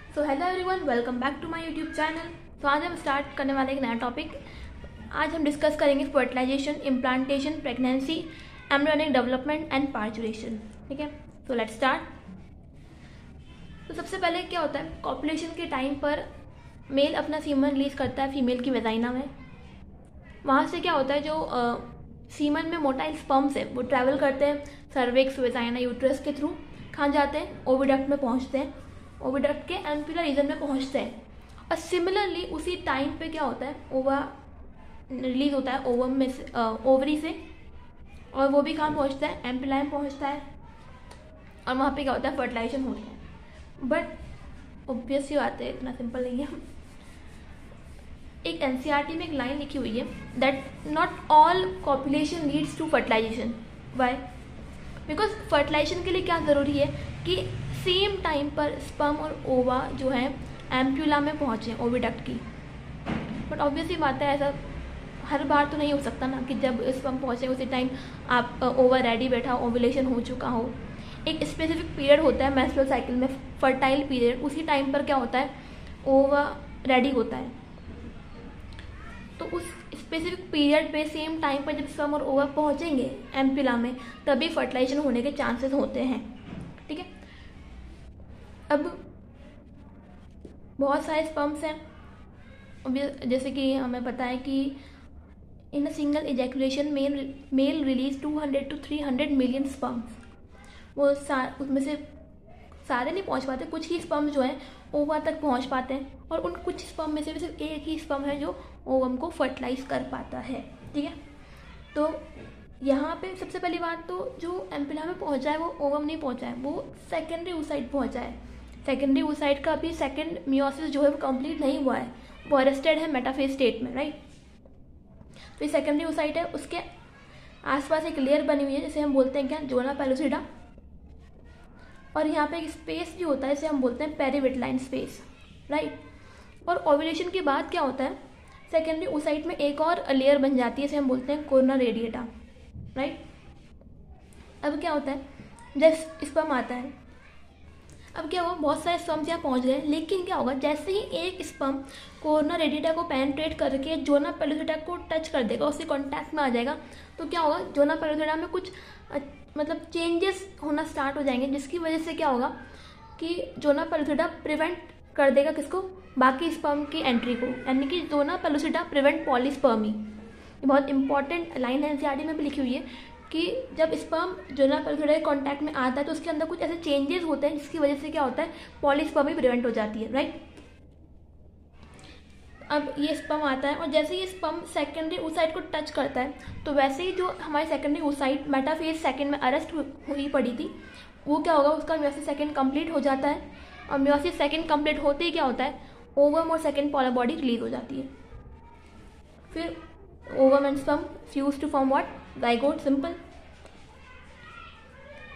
So hello everyone, welcome back to my YouTube channel. तो आज हम स्टार्ट करने वाले एक नया टॉपिक। आज हम डिस्कस करेंगे fertilization, implantation, pregnancy, embryonic development and parturition. ठीक है, सो लेट्स स्टार्ट। तो सबसे पहले क्या होता है, कॉपुलेशन के टाइम पर मेल अपना सीमन रिलीज करता है फीमेल की वेजाइना में। वहाँ से क्या होता है, जो सीमन में मोटाइल स्पर्म्स है वो ट्रैवल करते हैं सर्विक्स, वेजाइना, यूट्रस के थ्रू, कहाँ जाते हैं, ओविडक्ट में पहुँचते हैं, ओविडक्ट के एम्पुलर रीजन में पहुँचते हैं। और सिमिलरली उसी टाइम पे क्या होता है, ओवा रिलीज होता है ओवम में से, ओवरी से, और वो भी कहाँ पहुँचता है, एम्पुलाई में पहुँचता है, और वहाँ पे क्या होता है, फर्टिलाइजेशन होता है। बट ऑब्वियस सी बात है, इतना सिंपल नहीं है। एक एनसीईआरटी में एक लाइन लिखी हुई है that not all copulation leads to fertilization. Why? Because fertilization के लिए क्या ज़रूरी है कि सेम टाइम पर स्पर्म और ओवा जो है एम्प्यूला में पहुँचे, ओविडक्ट की। बट ऑब्वियसली बात है, ऐसा हर बार तो नहीं हो सकता ना कि जब स्पर्म पहुँचे उसी टाइम आप ओवा रेडी बैठा हो, ओवुलेशन हो चुका हो। एक स्पेसिफिक पीरियड होता है मेंस्ट्रुअल साइकिल में, फर्टाइल पीरियड, उसी टाइम पर क्या होता है, ओवा रेडी होता है। तो उस स्पेसिफिक पीरियड पे सेम टाइम पर जब स्पर्म और ओवा पहुंचेंगे एम्पुला में, तभी फर्टिलाइजेशन होने के चांसेस होते हैं। ठीक है, अब बहुत सारे स्पर्म्स हैं, जैसे कि हमें पता है कि in a single ejaculation male release 200 to 300 million sperms. वो उसमें से सारे नहीं पहुंच पाते, कुछ ही स्पर्म जो हैं ओवा तक पहुंच पाते हैं, और उन कुछ स्पर्म में से भी सिर्फ एक ही स्पर्म है जो ओवम को फर्टिलाइज कर पाता है। ठीक है, तो यहाँ पे सबसे पहली बात, तो जो एम्पुला में पहुंचा है वो ओवम नहीं पहुंचा है, वो सेकेंडरी oocyte पहुंचा है। सेकेंडरी oocyte का अभी सेकेंड मियोसिस जो है वो कंप्लीट नहीं हुआ है, वो अरेस्टेड है मेटाफेज स्टेट में, राइट। तो ये सेकेंडरी oocyte है, उसके आसपास एक लेयर बनी हुई है जिसे हम बोलते हैं क्या, जोना पेलुसिडा। और यहाँ पे एक स्पेस भी होता है, इसे हम बोलते हैं पेरिविटलाइन स्पेस, राइट। और ओव्यूलेशन के बाद क्या होता है, सेकेंडरी oocyte में एक और लेयर बन जाती है, इसे हम बोलते हैं कोरोना रेडिएटा, राइट। अब क्या होता है, जब स्पर्म आता है, अब क्या होगा, बहुत सारे स्पर्म्स यहाँ पहुँच गए, लेकिन क्या होगा, जैसे ही एक स्पर्म कोरोना रेडिएटा को पेनिट्रेट करके जोना पेलुसिडा को टच कर देगा, उससे कॉन्टैक्ट में आ जाएगा, तो क्या होगा, जोना पेलुसिडा में कुछ मतलब चेंजेस होना स्टार्ट हो जाएंगे, जिसकी वजह से क्या होगा कि जोना पेलुसिडा प्रिवेंट कर देगा किसको, बाकी स्पर्म की एंट्री को, यानी कि जोना पेलुसिडा प्रिवेंट पॉलीस्पर्मी। ये बहुत इंपॉर्टेंट लाइन है, एनसीईआरटी में भी लिखी हुई है कि जब स्पर्म जोना पेलुसिडा के कॉन्टैक्ट में आता है तो उसके अंदर कुछ ऐसे चेंजेस होते हैं जिसकी वजह से क्या होता है, पॉलीस्पर्मी प्रिवेंट हो जाती है, राइट। अब ये स्पर्म आता है, और जैसे ये स्पर्म सेकेंडरी oocyte को टच करता है, तो वैसे ही जो हमारी सेकेंडरी oocyte मेटाफेज सेकेंड में अरेस्ट हुई पड़ी थी, वो क्या होगा, उसका म्योसिस सेकेंड कंप्लीट हो जाता है, और म्योसिस सेकेंड कंप्लीट होते ही क्या होता है, ओवम और सेकेंड पोलर बॉडी रिलीज हो जाती है। फिर ovum and sperm fuse to form what, zygote, simple.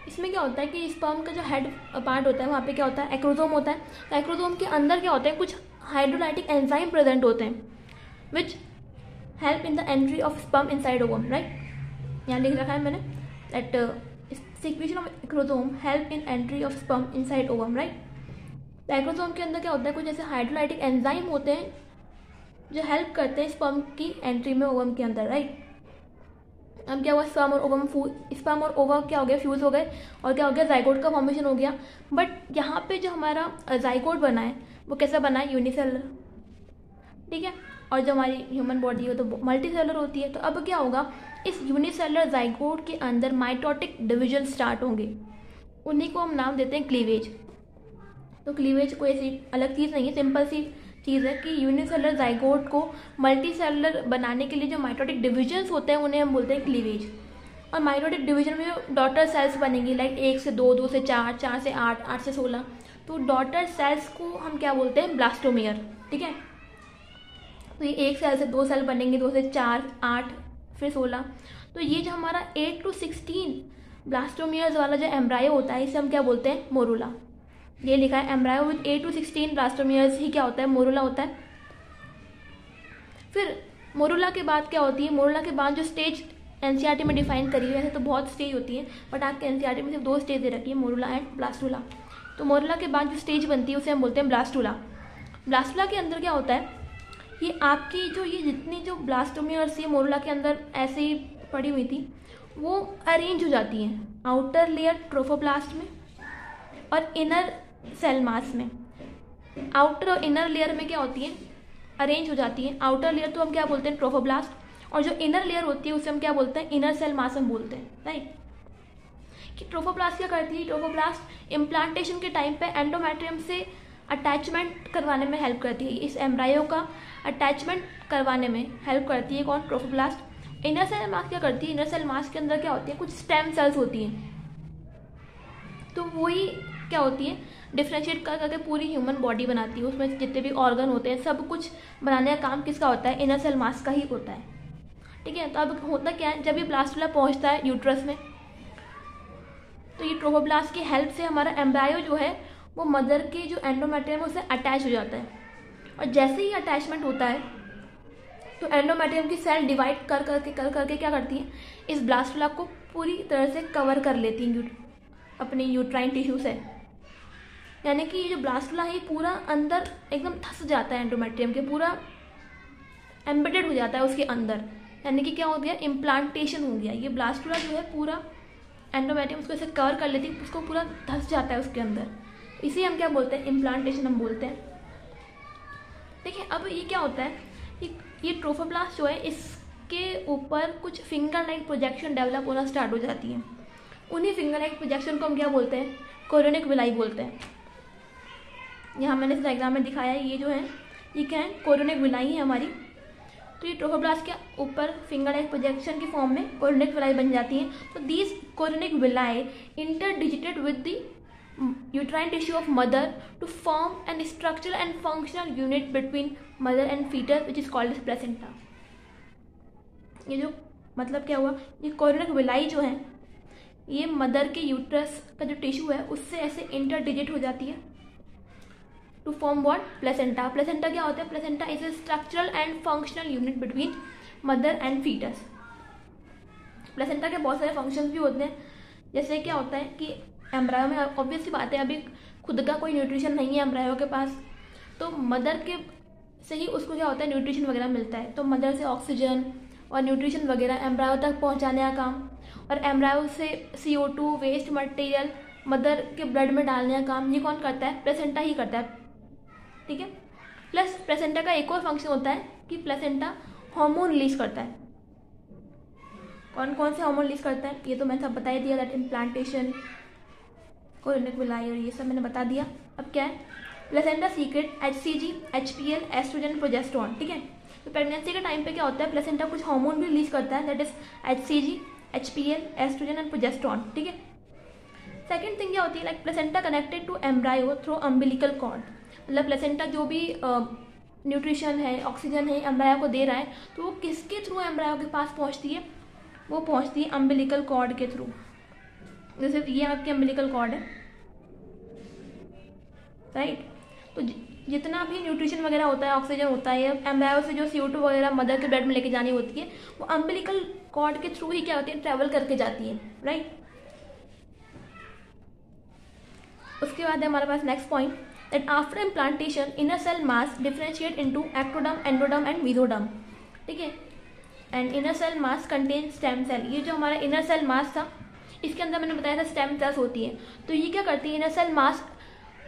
इसमें क्या होता है कि स्पर्म का जो हेड पार्ट होता है, वहाँ पे क्या होता है, एक्रोसोम होता है। तो एक्रोसोम के अंदर क्या होता है, कुछ हाइड्रोलाइटिक एंजाइम प्रेजेंट होते हैं which help in the entry of sperm inside ovum, right. यहाँ लिख रखा है मैंने that secretion of acrosome help in entry of sperm inside ovum, right. Acrosome के अंदर क्या होता है, कुछ ऐसे हाइड्रोलाइटिक एंजाइम होते हैं जो हेल्प करते हैं स्पर्म की एंट्री में ओवम के अंदर, राइट। अब क्या हुआ, स्पर्म और ओवा क्या हो गया, फ्यूज हो गए, और क्या हो गया, जाइगोट का फॉर्मेशन हो गया। बट यहाँ पे जो हमारा जाइगोट बना है वो कैसा बना है, यूनिसेलर, ठीक है। और जो हमारी ह्यूमन बॉडी है तो मल्टी सेलर होती है। तो अब क्या होगा, इस यूनिसेलर जाइगोट के अंदर माइटोटिक डिविजन स्टार्ट होंगे, उन्हीं को हम नाम देते हैं क्लीवेज। तो क्लीवेज कोई ऐसी अलग चीज़ नहीं है, सिंपल सी चीज़ है कि यूनिसेलर जाइगोट को मल्टी सेलुलर बनाने के लिए जो माइटोटिक डिविजन्स होते हैं उन्हें हम बोलते हैं क्लीवेज। और माइटोटिक डिवीजन में जो डॉटर सेल्स बनेंगी, लाइक 1 से 2, 2 से 4, 4 से 8, 8 से 16, तो डॉटर सेल्स को हम क्या बोलते हैं, ब्लास्टोमियर, ठीक है। तो ये 1 सेल से 2 सेल बनेंगे, 2 से 4, 8, फिर 16। तो ये जो हमारा 8 to 16 ब्लास्टोमियर्स वाला जो एम्ब्रायो होता है, इसे हम क्या बोलते हैं, मोरूला। ये लिखा है एम्ब्रायो विद 8 to 16 ब्लास्टोमियर्स ही क्या होता है, मोरूला होता है। फिर मोरूला के बाद क्या होती है, मोरूला के बाद जो स्टेज एनसीईआरटी में डिफाइन करी हुई है, तो बहुत स्टेज होती है, बट आपके एनसीईआरटी में सिर्फ 2 स्टेज दे रखी है, मोरूला एंड ब्लास्टूला। तो मोरुला के बाद जो स्टेज बनती है उसे हम बोलते हैं ब्लास्टुला। ब्लास्टुला के अंदर क्या होता है, ये आपकी जो ये जितनी जो ब्लास्टोमियर्स ये मोरुला के अंदर ऐसे ही पड़ी हुई थी वो अरेंज हो जाती हैं आउटर लेयर ट्रोफोब्लास्ट में और इनर सेल मास में। आउटर और इनर लेयर में क्या होती है, अरेंज हो जाती है। आउटर लेयर तो हम क्या बोलते हैं, ट्रोफोब्लास्ट, और जो इनर लेयर होती है उसे हम क्या बोलते हैं, इनर सेल मास हम बोलते हैं, राइट। कि ट्रोफोब्लास्ट क्या करती है, ट्रोफोब्लास्ट इम्प्लांटेशन के टाइम पे एंडोमेट्रियम से अटैचमेंट करवाने में हेल्प करती है, इस एम्ब्रायो का अटैचमेंट करवाने में हेल्प करती है कौन, ट्रोफोब्लास्ट। इनर सेल मास क्या करती है, इनर सेल मास के अंदर क्या होती है, कुछ स्टेम सेल्स होती हैं, तो वही क्या होती है, डिफ्रेंशिएट कर करके पूरी ह्यूमन बॉडी बनाती है। उसमें जितने भी ऑर्गन होते हैं सब कुछ बनाने का काम किसका होता है, इनर सेल मास का ही होता है, ठीक है। तो अब होता क्या है, जब ये ब्लास्टुला पहुंचता है यूट्रस में तो ये ट्रोफोब्लास्ट की हेल्प से हमारा एम्ब्रायो जो है वो मदर के जो एंडोमेट्रियम है उससे अटैच हो जाता है, और जैसे ही अटैचमेंट होता है तो एंडोमेट्रियम की सेल डिवाइड कर करके क्या करती है, इस ब्लास्टुला को पूरी तरह से कवर कर लेती हैं अपनी यूट्राइन टिश्यू से। यानी कि ये जो ब्लास्टुला है पूरा अंदर एकदम धंस जाता है एंडोमेट्रियम के, पूरा एम्बेडेड हो जाता है उसके अंदर। यानी कि क्या हो गया, इम्प्लांटेशन हो गया। ये ब्लास्टुला जो है पूरा एंडोमेट्रियम उसको ऐसे कवर कर लेती है, उसको पूरा धंस जाता है उसके अंदर, इसे हम क्या बोलते हैं, इम्प्लांटेशन हम बोलते हैं। देखिए अब ये क्या होता है, ये ट्रोफोब्लास्ट जो है इसके ऊपर कुछ फिंगर लाइक प्रोजेक्शन डेवलप होना स्टार्ट हो जाती है। उन्हीं फिंगर लाइक प्रोजेक्शन को हम क्या बोलते हैं, कोरोनिक विलाई बोलते हैं। यहाँ मैंने इस डायग्राम में दिखाया है, ये जो है ये क्या है, कोरोनिक विलाई है हमारी। तो ये ट्रोफोब्लास्ट के ऊपर फिंगर लाइक प्रोजेक्शन की फॉर्म में कोरोनिक विलाई बन जाती है। तो these chorionic villi interdigitated with the uterine tissue of mother to form an structural and functional unit between mother and fetus which is called as placenta। ये जो मतलब क्या हुआ, ये कोरोनिक विलाई जो है ये मदर के यूट्रस का जो टिश्यू है उससे ऐसे इंटरडिजिट हो जाती है to form what, placenta. Placenta क्या होता है, placenta is a structural and functional unit between mother and foetus. Placenta के बहुत सारे फंक्शंस भी होते हैं, जैसे क्या होता है कि एम्ब्रायो में ऑब्वियसली बात है अभी खुद का कोई न्यूट्रिशन नहीं है एम्ब्रायो के पास, तो मदर के से ही उसको क्या होता है, न्यूट्रिशन वगैरह मिलता है। तो मदर से ऑक्सीजन और न्यूट्रिशन वगैरह एम्ब्रायो तक पहुंचाने का काम, और एम्ब्रायो से CO2 वेस्ट मटेरियल मदर के ब्लड में डालने का काम ये कौन करता है, प्लेसेंटा ही करता है, ठीक है। प्लस प्लेसेंटा का एक और फंक्शन होता है कि प्लेसेंटा हार्मोन रिलीज करता है। कौन कौन से हार्मोन रिलीज करता है ये तो मैंने सब बता ही दिया, दैट इम्प्लांटेशन, कोरोनिक विलाई और ये सब मैंने बता दिया। अब क्या है, placenta secrete HCG, HPL, oestrogen, progesterone, ठीक है। तो प्रेगनेंसी के टाइम पे क्या होता है, प्लेसेंटा कुछ हार्मोन भी रिलीज करता है, that is HCG, HPL, oestrogen and progesterone, ठीक है। सेकंड थिंग क्या होती है, like placenta connected to embryo through umbilical cord. मतलब प्लेसेंटा जो भी न्यूट्रिशन है, ऑक्सीजन है एम्ब्रायो को दे रहा है, तो वो किसके थ्रू एम्ब्रायो के पास पहुंचती है, वो पहुंचती है अम्बिलिकल कॉर्ड के थ्रू। जैसे ये आपकी अम्बिलिकल कॉर्ड है, राइट। तो जितना भी न्यूट्रिशन वगैरह होता है, ऑक्सीजन होता है, एम्ब्रायो से जो CO2 वगैरह मदर के ब्लड में लेके जानी होती है वो अम्बिलिकल कॉर्ड के थ्रू ही क्या होती है, ट्रेवल करके जाती है, राइट। उसके बाद है हमारे पास next point, that after implantation inner cell mass differentiate into ectoderm, endoderm and mesoderm, ठीक है। And inner cell mass contain stem cell. ये जो हमारा इनर सेल मास था इसके अंदर मैंने बताया था स्टेम सेल्स होती है। तो ये क्या करती है, inner cell mass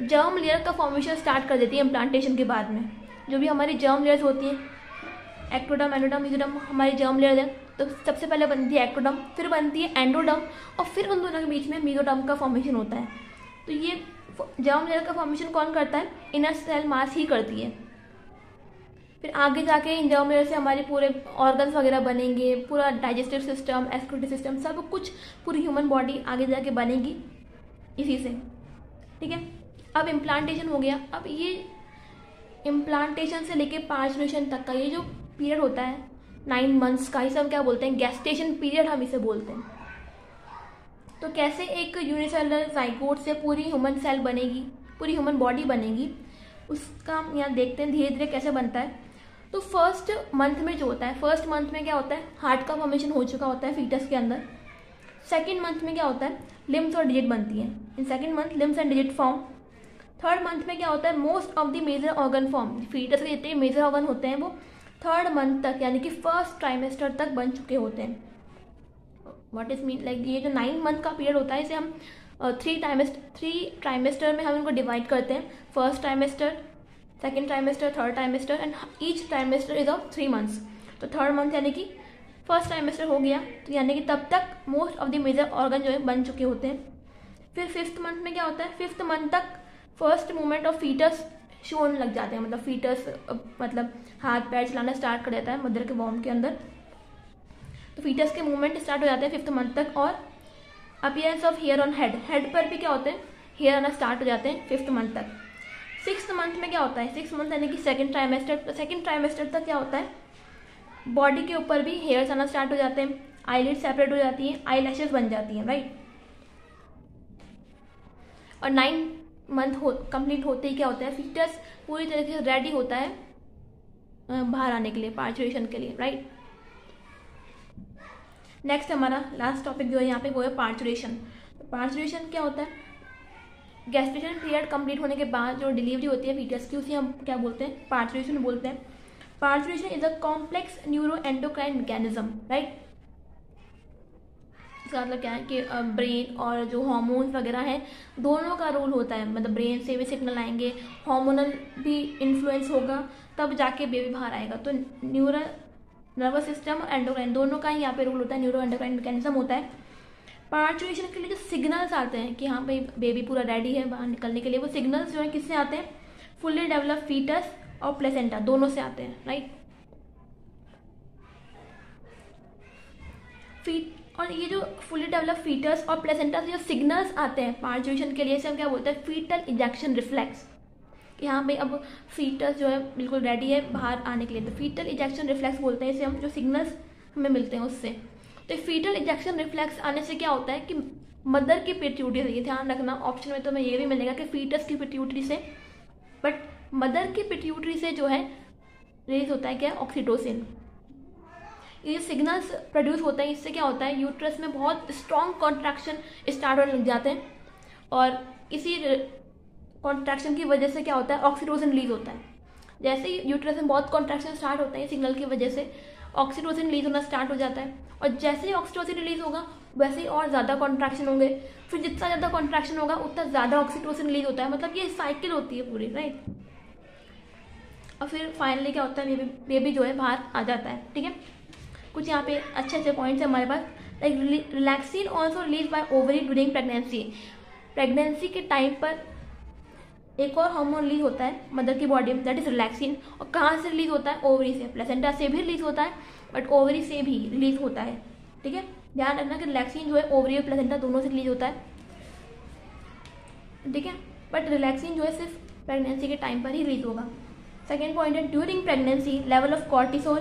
germ layer का फॉर्मेशन स्टार्ट कर देती है इम्प्लांटेशन के बाद में। जो भी हमारी जर्म लेयर्स होती हैं, एक्टोडर्म, एंडोडर्म, मेसोडर्म हमारी जर्म लेयर है, तो सबसे पहले बनती है एक्टोडर्म, फिर बनती है एंडोडर्म, और फिर उन दोनों के बीच में मेसोडर्म का फॉर्मेशन होता है। तो ये जर्म लेयर का फॉर्मेशन कौन करता है, इनर सेल मास ही करती है। फिर आगे जाके इन जर्म लेयर से हमारे पूरे ऑर्गन्स वगैरह बनेंगे, पूरा डाइजेस्टिव सिस्टम, एक्सक्रीटरी सिस्टम, सब कुछ पूरी ह्यूमन बॉडी आगे जाके बनेगी इसी से, ठीक है। अब इम्प्लांटेशन हो गया। अब ये इम्प्लांटेशन से लेके 5 जनरेशन तक का ये जो पीरियड होता है 9 मंथ्स का, इसे हम क्या बोलते हैं, गेस्टेशन पीरियड हम इसे बोलते हैं। तो कैसे एक यूनिसेलुलर जाइगोट से पूरी ह्यूमन सेल बनेगी, पूरी ह्यूमन बॉडी बनेगी, उसका हम यहाँ देखते हैं धीरे धीरे कैसे बनता है। तो फर्स्ट मंथ में जो होता है, फर्स्ट मंथ में क्या होता है, हार्ट का फॉर्मेशन हो चुका होता है फीटस के अंदर। सेकेंड मंथ में क्या होता है, लिम्स और डिजिट बनती है। In second month limbs and digit form, third month में क्या होता है, most of the major organ form, foetus के जितने मेजर ऑर्गन होते हैं वो थर्ड मंथ तक यानी कि फर्स्ट ट्राइमेस्टर तक बन चुके होते हैं. व्हाट इज मीन, लाइक ये जो 9 मंथ का पीरियड होता है इसे हम 3 ट्राइमेस्टर में हम इनको डिवाइड करते हैं. First trimester, second trimester, third trimester and each trimester is of 3 months. तो थर्ड मंथ यानी कि फर्स्ट ट्राइमेस्टर हो गया, तो यानी कि तब तक most of the major organ जो है बन चुके होते हैं. फिर फिफ्थ मंथ में क्या होता है, फिफ्थ मंथ तक first movement of foetus show होने लग जाते हैं. मतलब फीटस मतलब हाथ पैर चलाना स्टार्ट कर देता है मदर के वॉर्म के अंदर. तो फीटस के मूवमेंट स्टार्ट हो जाते हैं फिफ्थ मंथ तक. और appearance of hair on head, head पर भी क्या होते हैं, हेयर आना स्टार्ट हो जाते हैं फिफ्थ मंथ तक. सिक्स्थ मंथ में क्या होता है, सिक्स्थ मंथ यानी कि सेकेंड ट्राइमेस्टर. तो सेकेंड ट्राइमेस्टर तक क्या होता है, बॉडी के ऊपर भी हेयर्स आना स्टार्ट हो जाते हैं, आईलिड सेपरेट हो जाती है, आई लैशेज बन जाती हैं, राइट. और 9 मंथ कंप्लीट होते ही क्या होता है, फीटस पूरी तरीके से रेडी होता है बाहर आने के लिए, पार्चुरेशन के लिए, राइट. नेक्स्ट हमारा लास्ट टॉपिक जो है यहाँ पे वो है पार्चुरेशन. तो पार्चुरेशन क्या होता है, गैस्ट्रेशन पीरियड कंप्लीट होने के बाद जो डिलीवरी होती है फीटस की उसे हम क्या बोलते हैं, पार्चुरेशन बोलते हैं. Parturition is a complex neuroendocrine mechanism, right. इसका मतलब क्या है कि ब्रेन और जो हार्मोन्स वगैरह हैं दोनों का रोल होता है. मतलब ब्रेन से भी सिग्नल आएंगे, हार्मोनल भी इन्फ्लुएंस होगा, तब जाके बेबी बाहर आएगा. तो नर्वस सिस्टम और एंडोक्राइन दोनों का ही यहाँ पे रोल होता है, न्यूरो एंडोक्राइन मैकेनिज्म होता है. पार्चुरेशन के लिए जो सिग्नल्स आते हैं कि हाँ भाई बेबी पूरा रेडी है बाहर निकलने के लिए, वो सिग्नल्स जो है किससे आते हैं, फुल्ली डेवलप फीटस और प्लेसेंटा दोनों से आते हैं, राइट. और ये जो फुली डेवलप फीटस और प्लेसेंटा से जो सिग्नल्स आते हैं पार्चुरेशन के लिए, इसे हम क्या बोलते हैं, फीटल इजेक्शन रिफ्लेक्स. कि हाँ भाई अब फीटस जो है बिल्कुल रेडी है बाहर आने के लिए, तो फीटल इजेक्शन रिफ्लेक्स बोलते हैं इसे हम, जो सिग्नल्स हमें मिलते हैं उससे. तो फीटल इजेक्शन रिफ्लेक्स आने से क्या होता है कि मदर की पिट्यूटरी से, ये ध्यान रखना ऑप्शन में तो हमें ये भी मिलेगा कि फीटस की पिट्यूटरी से, बट मदर की पिट्यूटरी से जो है रिलीज होता है क्या, ऑक्सीटोसिन. ये सिग्नल्स प्रोड्यूस होता है, इससे क्या होता है यूट्रस में बहुत स्ट्रॉन्ग कॉन्ट्रैक्शन स्टार्ट होने लग जाते हैं. और इसी कॉन्ट्रैक्शन की वजह से क्या होता है, ऑक्सीटोसिन रिलीज होता है. जैसे ही यूट्रस में बहुत कॉन्ट्रैक्शन स्टार्ट होता है सिग्नल की वजह से ऑक्सीटोसिन रिलीज होना स्टार्ट हो जाता है. और जैसे ही ऑक्सीटोसिन रिलीज होगा वैसे ही और ज़्यादा कॉन्ट्रैक्शन होंगे, फिर जितना ज़्यादा कॉन्ट्रैक्शन होगा उतना ज़्यादा ऑक्सीटोसिन रिलीज होता है. मतलब ये साइकिल होती है पूरी, राइट. और फिर फाइनली क्या होता है, बेबी जो है बाहर आ जाता है, ठीक है. कुछ यहाँ पे अच्छे अच्छे पॉइंट्स हैं हमारे पास, like relaxin also release by ovary during pregnancy. Pregnancy के टाइम पर एक और हार्मोन रिलीज होता है मदर की बॉडी में, दैट इज रिलैक्सिन. और कहाँ से रिलीज होता है, ओवरी से. प्लेसेंटा से भी रिलीज होता है बट ओवरी से भी रिलीज होता है, ठीक है. ध्यान रखना कि रिलैक्सिन जो है ओवरी और प्लेसेंटा दोनों से रिलीज होता है, ठीक है. बट रिलैक्सिन जो है सिर्फ प्रेगनेंसी के टाइम पर ही रिलीज होगा. सेकेंड पॉइंट है during pregnancy level of cortisol,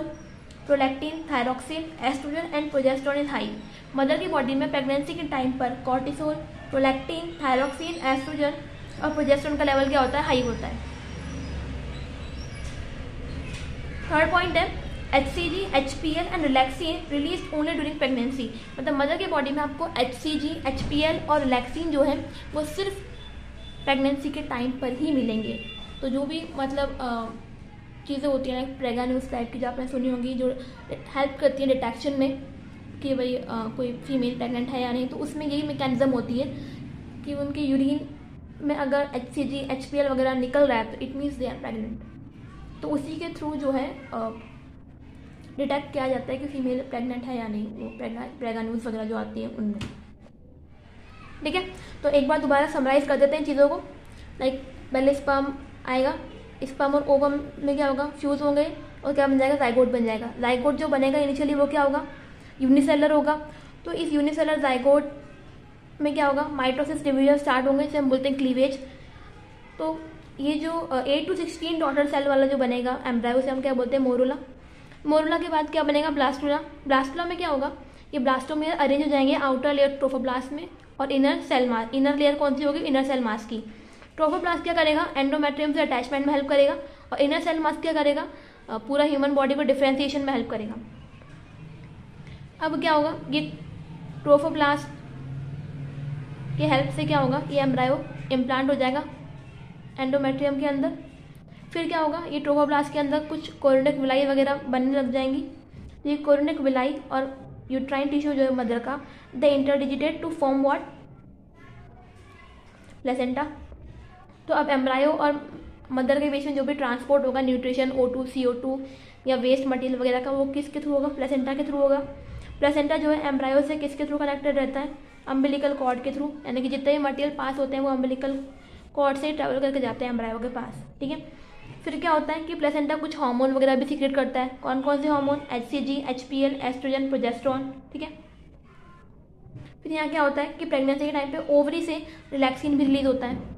prolactin, thyroxine, oestrogen and progesterone is high. Mother की बॉडी में प्रेगनेंसी के टाइम पर कॉर्टिसोल, प्रोलैक्टिन, थायरॉक्सिन, एस्ट्रोजन और प्रोजेस्टेरोन का लेवल क्या होता है, हाई होता है. थर्ड पॉइंट है HCG, HPL and relaxin release only during pregnancy. मतलब मदर की बॉडी में आपको HCG, HPL और रिलैक्सिन जो है वो सिर्फ प्रेगनेंसी के टाइम पर ही मिलेंगे. तो जो भी मतलब चीज़ें होती हैं प्रेगा न्यूज़ टाइप की जो आपने सुनी होंगी, जो हेल्प करती है डिटेक्शन में कि भाई कोई फीमेल प्रेग्नेंट है या नहीं, तो उसमें यही मैकेनिज्म होती है कि उनके यूरिन में अगर HCG, HPL वगैरह निकल रहा है तो it means they are pregnant. तो उसी के थ्रू जो है डिटेक्ट किया जाता है कि फीमेल प्रेग्नेंट है या नहीं, वो प्रेगा न्यूज़ वगैरह जो आती है उनमें, ठीक है. तो एक बार दोबारा समराइज कर देते हैं चीज़ों को. लाइक पहले स्पर्म आएगा, स्पर्म और ओवम में क्या होगा, फ्यूज होंगे और क्या बन जाएगा, जाइगोट बन जाएगा. जाइगोट जो बनेगा इनिशियली वो क्या होगा, यूनिसेलर होगा. तो इस यूनिसेलर जाइगोट में क्या होगा, माइटोसिस डिवीजन स्टार्ट होंगे, इसे हम बोलते हैं क्लीवेज. तो ये जो 8 to 16 डॉटर सेल वाला जो बनेगा एम्ब्रायो, उसे हम क्या बोलते हैं, मोरुला. मोरुला के बाद क्या बनेगा, ब्लास्टुला. ब्लास्टुला में क्या होगा, ये ब्लास्टोमेयर अरेंज हो जाएंगे आउटर लेयर ट्रोफोब्लास्ट में और inner cell mass. Inner layer कौन सी होगी, इनर सेल मास की. ट्रोफोब्लास्ट क्या करेगा, एंडोमेट्रियम से अटैचमेंट में हेल्प करेगा. और इनर सेल मास क्या करेगा, पूरा ह्यूमन बॉडी को डिफरेंशिएशन में हेल्प करेगा. अब क्या होगा, ये ट्रोफोब्लास्ट की हेल्प से क्या होगा, ये एम्ब्रायो इम्प्लांट हो जाएगा एंडोमेट्रियम के अंदर। फिर क्या होगा, ये ट्रोफोब्लास्ट के अंदर कुछ कोरोनिक विलाई वगैरह बनने लग जाएंगी। ये कोरोनिक विलाई और यूट्राइन टिश्यू जो है मदर का, दे इंटरडिजिटेट टू फॉर्म व्हाट, प्लेसेंटा। तो अब एम्ब्रायो और मदर के बीच में जो भी ट्रांसपोर्ट होगा न्यूट्रिशन, O2, CO2 या वेस्ट मटेरियल वगैरह का, वो किसके थ्रू होगा, प्लेसेंटा के थ्रू होगा। प्लेसेंटा जो है एम्ब्रायो से किसके थ्रू कनेक्टेड रहता है, अम्बिलिकल कॉर्ड के थ्रू, यानी कि जितने भी मटेरियल पास होते हैं वो अम्बिलिकल कॉर्ड से ट्रैवल करके जाते हैं एम्ब्रायो के पास, ठीक है। फिर क्या होता है कि प्लेसेंटा कुछ हार्मोन वगैरह भी सीक्रेट करता है। कौन कौन से hormone, HCG, HPL, oestrogen, progesterone, ठीक है। फिर यहाँ क्या होता है कि प्रेगनेंसी के टाइम पे ओवरी से रिलैक्सिन भी रिलीज होता है।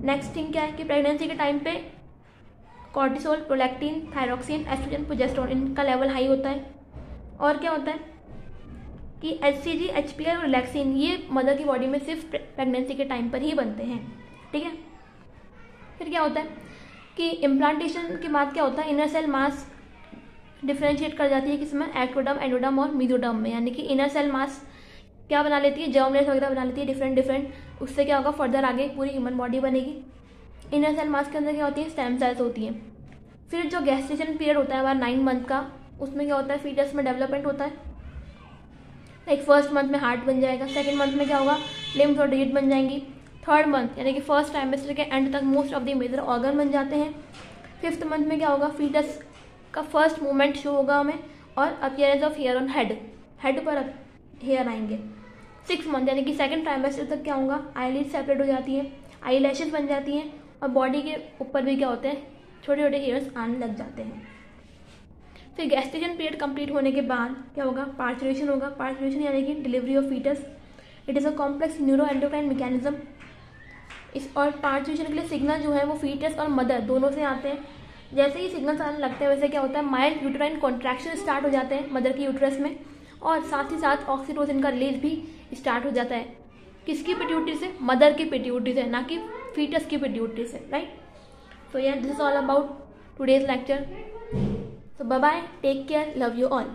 नेक्स्ट थिंग क्या है कि प्रेगनेंसी के टाइम पे cortisol, prolactin, thyroxine, oestrogen, progesterone इनका लेवल हाई होता है। और क्या होता है कि HCG, HPL और रिलैक्सिन ये मदर की बॉडी में सिर्फ प्रेगनेंसी के टाइम पर ही बनते हैं, ठीक है। फिर क्या होता है कि इम्प्लांटेशन के बाद क्या होता है, इनर सेल मास डिफ्रेंशिएट कर जाती है किसमें, एक्टोडर्म, एंडोडर्म और मेसोडर्म में। यानी कि इनर सेल मास क्या बना लेती है, जर्मलेस वगैरह बना लेती है डिफरेंट। उससे क्या होगा, फर्दर आगे पूरी ह्यूमन बॉडी बनेगी। इनर सेल मास के अंदर क्या होती है, स्टेम सेल्स होती हैं। फिर जो गेस्टेशन पीरियड होता है हमारा 9 मंथ का, उसमें क्या होता है, फीटस में डेवलपमेंट होता है। लाइक फर्स्ट मंथ में हार्ट बन जाएगा, सेकेंड मंथ में क्या होगा, लिम्फ और डिजिट बन जाएंगी। थर्ड मंथ यानी कि फर्स्ट ट्राइमेस्टर के एंड तक most of the major organ बन जाते हैं। फिफ्थ मंथ में क्या होगा, फीटस का फर्स्ट मूवमेंट शो होगा हमें और appearance of hair on head पर हेयर आएंगे। 6 मंथ यानी कि सेकंड ट्राइमेस्टर तक क्या होगा, आईलिड सेपरेट हो जाती है, आई लैशेस बन जाती हैं और बॉडी के ऊपर भी क्या होते हैं, छोटे छोटे हेयर्स आने लग जाते हैं। फिर गेस्टेशन पीरियड कंप्लीट होने के बाद क्या होगा, पार्चुरेशन होगा। पार्चुरेशन यानी कि delivery of foetus. It is a complex neuroendocrine mechanism. इस और पार्चुरेशन के लिए सिग्नल जो है वो फीटस और मदर दोनों से आते हैं। जैसे ही सिग्नल्स आने लगते हैं वैसे क्या होता है, माइल्ड यूट्राइन कॉन्ट्रैक्शन स्टार्ट हो जाते हैं मदर की यूट्रस में और साथ ही साथ ऑक्सीटोसिन का रिलीज भी स्टार्ट हो जाता है। किसकी पिट्यूटरी से, मदर की पिट्यूटरी से, ना कि फीटस की पिट्यूटरी से, right. So this is all about today's lecture. So bye bye, take care, love you all.